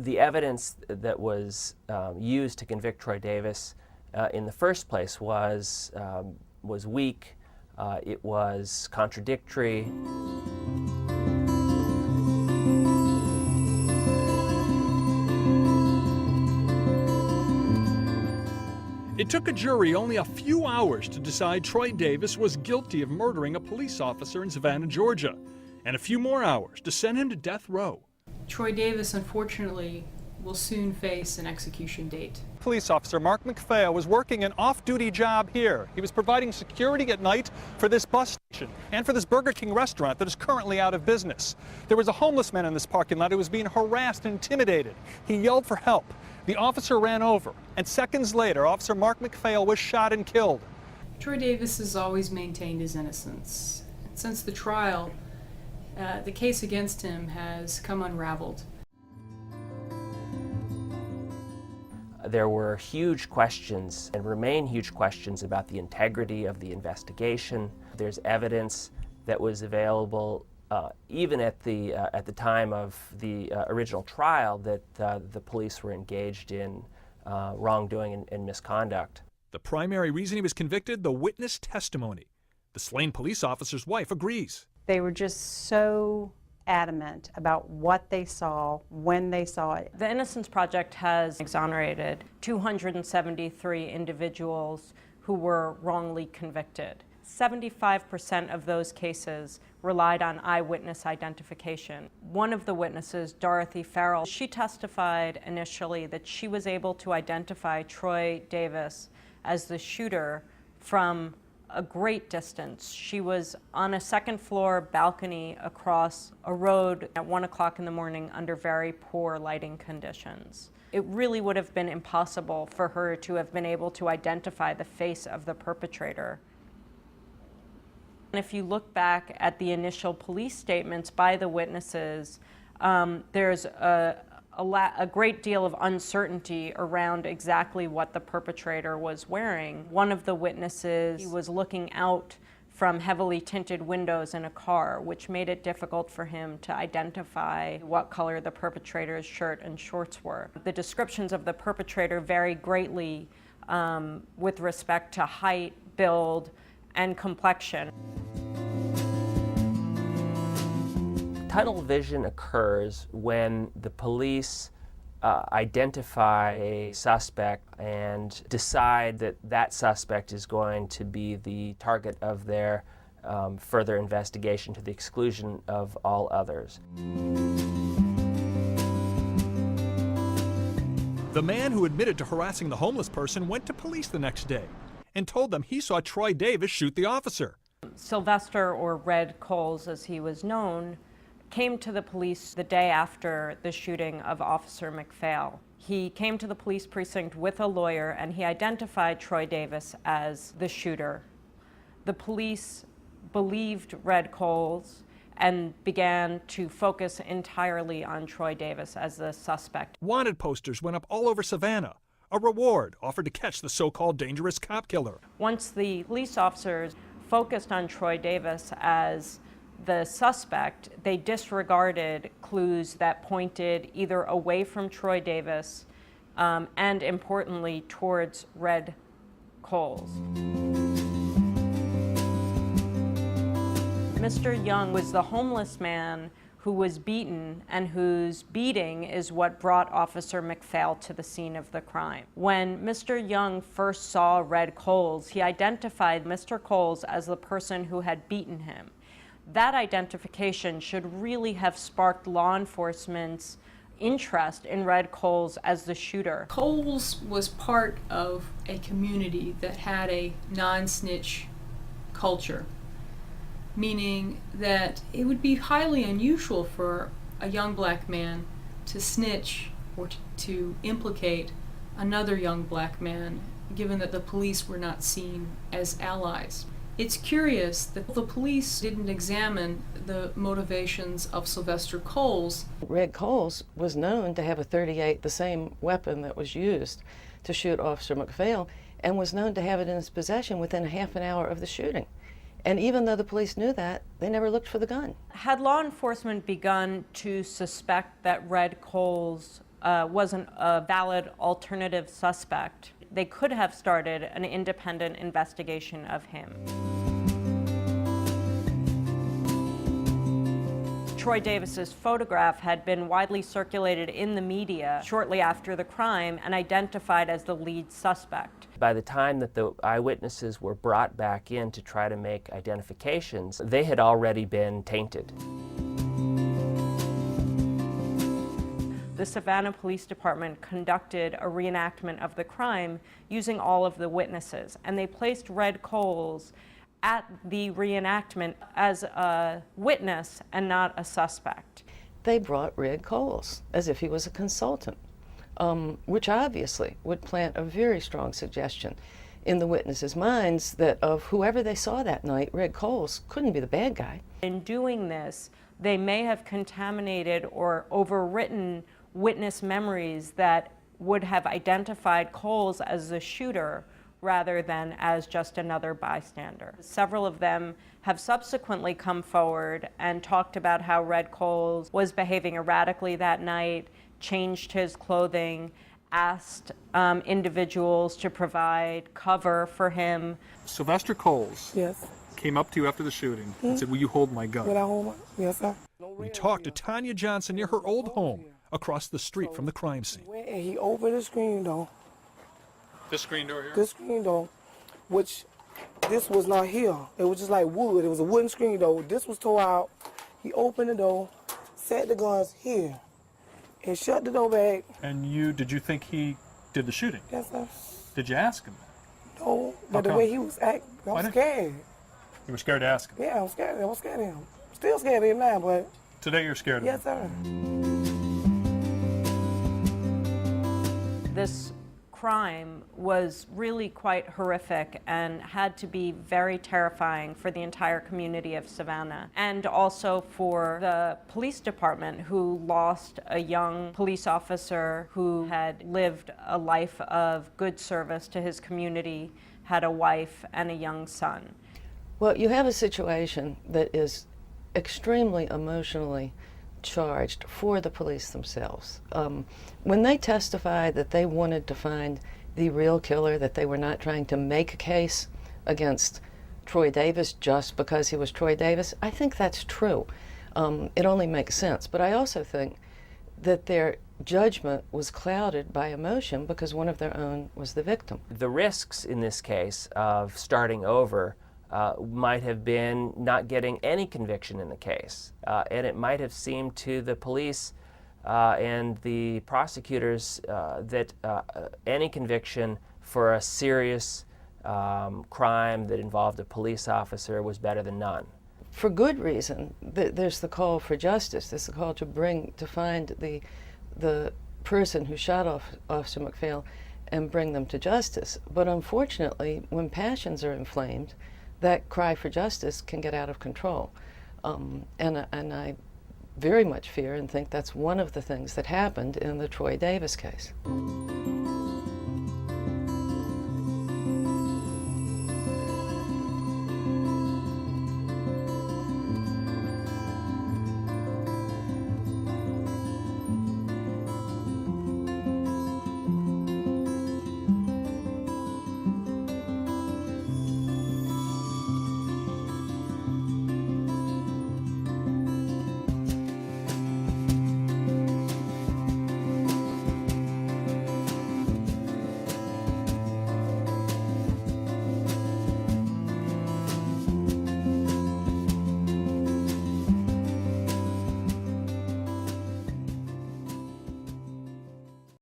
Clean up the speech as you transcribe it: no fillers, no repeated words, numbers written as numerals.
The evidence that was used to convict Troy Davis in the first place was weak. It was contradictory. It took a jury only a few hours to decide Troy Davis was guilty of murdering a police officer in Savannah, Georgia, and a few more hours to send him to death row. Troy Davis, unfortunately, will soon face an execution date. Police officer Mark McPhail was working an off-duty job here. He was providing security at night for this bus station and for this Burger King restaurant that is currently out of business. There was a homeless man in this parking lot who was being harassed and intimidated. He yelled for help. The officer ran over, and seconds later, Officer Mark McPhail was shot and killed. Troy Davis has always maintained his innocence. Since the trial, the case against him has come unraveled. There were huge questions and remain huge questions about the integrity of the investigation. There's evidence that was available even at the time of the original trial that the police were engaged in wrongdoing and misconduct. The primary reason he was convicted, the witness testimony. The slain police officer's wife agrees. They were just so adamant about what they saw, when they saw it. The Innocence Project has exonerated 273 individuals who were wrongly convicted. 75% of those cases relied on eyewitness identification. One of the witnesses, Dorothy Farrell, she testified initially that she was able to identify Troy Davis as the shooter from a great distance. She was on a second-floor balcony across a road at 1 o'clock in the morning under very poor lighting conditions. It really would have been impossible for her to have been able to identify the face of the perpetrator. If you look back at the initial police statements by the witnesses, there's a great deal of uncertainty around exactly what the perpetrator was wearing. One of the witnesses, he was looking out from heavily tinted windows in a car, which made it difficult for him to identify what color the perpetrator's shirt and shorts were. The descriptions of the perpetrator vary greatly with respect to height, build, and complexion. Tunnel vision occurs when the police identify a suspect and decide that that suspect is going to be the target of their further investigation to the exclusion of all others. The man who admitted to harassing the homeless person went to police the next day and told them he saw Troy Davis shoot the officer. Sylvester, or Red Coles as he was known, came to the police the day after the shooting of Officer McPhail. He came to the police precinct with a lawyer and he identified Troy Davis as the shooter. The police believed Red Coles and began to focus entirely on Troy Davis as the suspect. Wanted posters went up all over Savannah. A reward offered to catch the so-called dangerous cop killer. Once the police officers focused on Troy Davis as the suspect, they disregarded clues that pointed either away from Troy Davis and, importantly, towards Red Coles. Mr. Young was the homeless man who was beaten and whose beating is what brought Officer McPhail to the scene of the crime. When Mr. Young first saw Red Coles, he identified Mr. Coles as the person who had beaten him. That identification should really have sparked law enforcement's interest in Red Coles as the shooter. Coles was part of a community that had a non-snitch culture, meaning that it would be highly unusual for a young black man to snitch or to implicate another young black man, given that the police were not seen as allies. It's curious that the police didn't examine the motivations of Sylvester Coles. Red Coles was known to have a .38, the same weapon that was used to shoot Officer McPhail, and was known to have it in his possession within a half an hour of the shooting. And even though the police knew that, they never looked for the gun. Had law enforcement begun to suspect that Red Coles wasn't a valid alternative suspect, they could have started an independent investigation of him. Troy Davis's photograph had been widely circulated in the media shortly after the crime and identified as the lead suspect. By the time that the eyewitnesses were brought back in to try to make identifications, they had already been tainted. The Savannah Police Department conducted a reenactment of the crime using all of the witnesses, and they placed Red Coles at the reenactment as a witness and not a suspect. They brought Red Coles as if he was a consultant, which obviously would plant a very strong suggestion in the witnesses' minds that of whoever they saw that night, Red Coles couldn't be the bad guy. In doing this, they may have contaminated or overwritten witness memories that would have identified Coles as the shooter rather than as just another bystander. Several of them have subsequently come forward and talked about how Red Coles was behaving erratically that night, changed his clothing, asked individuals to provide cover for him. Sylvester Coles Yes. came up to you after the shooting and said, "Will you hold my gun?" Will I hold my? Yes, sir. We talked to Tanya Johnson near her old home across the street from the crime scene. Went and he opened the screen door. This screen door here? This screen door, which this was not here. It was just like wood. It was a wooden screen door. This was tore out. He opened the door, set the guns here, and shut the door back. And did you think he did the shooting? Yes, sir. Did you ask him? No, but the come? way he was acting, I Why was did- scared. You were scared to ask him. Yeah, I was scared. I was scared of him. Still scared of him now, but Today you're scared of yes, him. sir. This crime was really quite horrific and had to be very terrifying for the entire community of Savannah, and also for the police department, who lost a young police officer who had lived a life of good service to his community, had a wife and a young son. Well, you have a situation that is extremely emotionally charged for the police themselves. When they testified that they wanted to find the real killer, that they were not trying to make a case against Troy Davis just because he was Troy Davis, I think that's true. It only makes sense. But I also think that their judgment was clouded by emotion because one of their own was the victim. The risks in this case of starting over might have been not getting any conviction in the case. And it might have seemed to the police and the prosecutors that any conviction for a serious crime that involved a police officer was better than none. For good reason. There's the call for justice. There's the call to find the person who shot Officer McPhail and bring them to justice. But unfortunately, when passions are inflamed, that cry for justice can get out of control. And I very much fear and think that's one of the things that happened in the Troy Davis case.